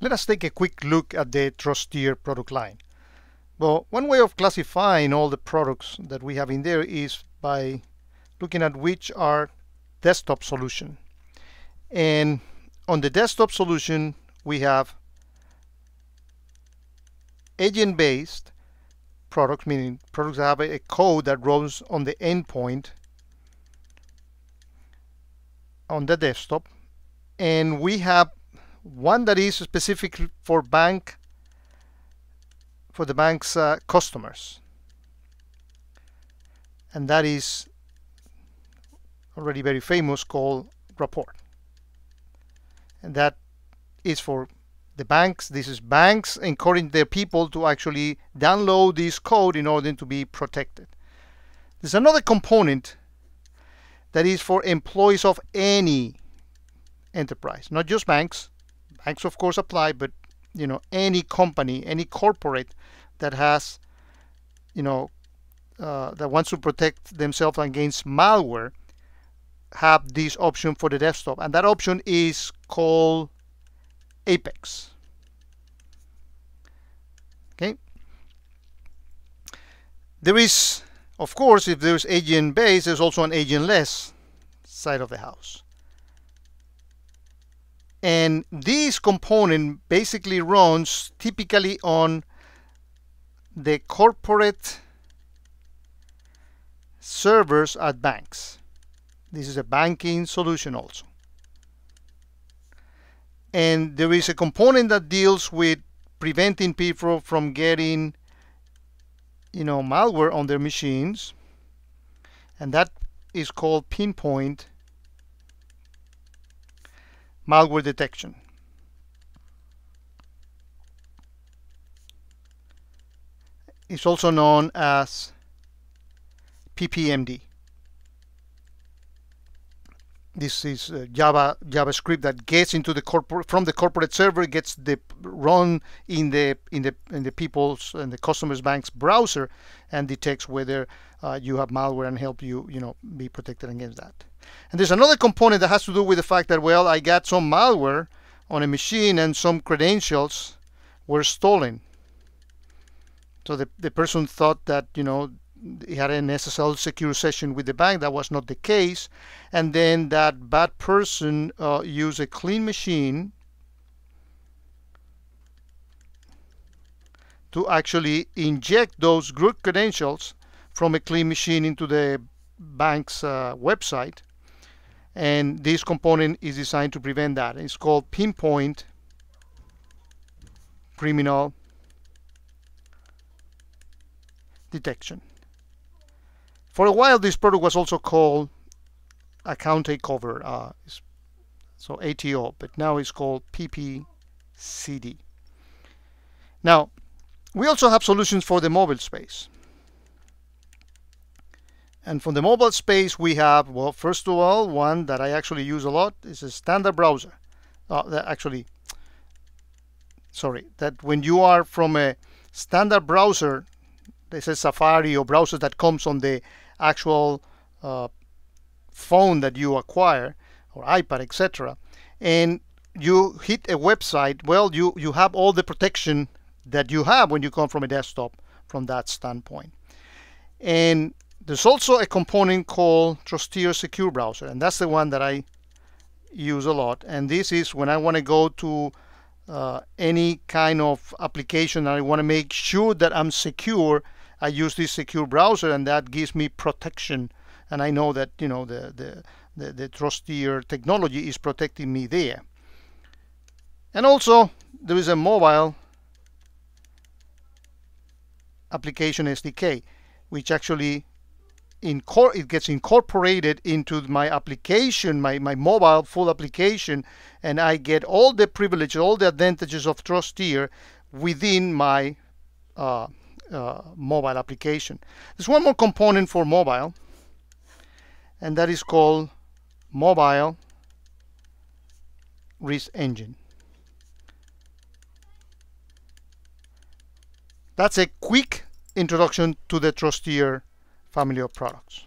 let us take a quick look at the Trusteer product line. Well, one way of classifying all the products that we have in there is by looking at which are desktop solution. And on the desktop solution, we have agent-based products, meaning products that have a code that runs on the endpoint on the desktop. And we have one that is specific for the bank's customers, and that is already very famous, called Rapport. And that is for the banks. This is banks encouraging their people to actually download this code in order to be protected. There's another component that is for employees of any enterprise, not just banks. Banks of course apply, but any company, any corporate that has that wants to protect themselves against malware have this option for the desktop, and that option is called Apex. Okay. There is, of course, if there's agent-based, there's also an agent-less side of the house. And this component basically runs typically on the corporate servers at banks. This is a banking solution also. And there is a component that deals with preventing people from getting malware on their machines, and that is called Pinpoint malware detection. It's also known as PPMD. This is JavaScript that gets into the from the corporate server, gets run in the people's and the customers' bank's browser, and detects whether you have malware and help you be protected against that. And there's another component that has to do with the fact that, well, I got some malware on a machine and some credentials were stolen. So the person thought that he had an SSL secure session with the bank. That was not the case. And then that bad person used a clean machine to actually inject those good credentials from a clean machine into the bank's website. And this component is designed to prevent that. It's called Pinpoint criminal detection. For a while, this product was also called account takeover, so ATO, but now it's called PPCD. Now, we also have solutions for the mobile space. And from the mobile space, we have, well, first of all, one that I actually use a lot is a standard browser. That when you are from a standard browser, this is Safari or browser that comes on the actual phone that you acquire, or iPad, etc., and you hit a website, well, you have all the protection that you have when you come from a desktop from that standpoint. And there's also a component called Trusteer Secure Browser, and that's the one that I use a lot. And this is when I want to go to any kind of application and I want to make sure that I'm secure, I use this secure browser, and that gives me protection. And I know that the Trusteer technology is protecting me there. And also there is a mobile application SDK, which actually it gets incorporated into my application, my mobile full application, and I get all the privileges, all the advantages of Trusteer within my mobile application. There's one more component for mobile, and that is called Mobile Risk Engine. That's a quick introduction to the Trusteer family of products.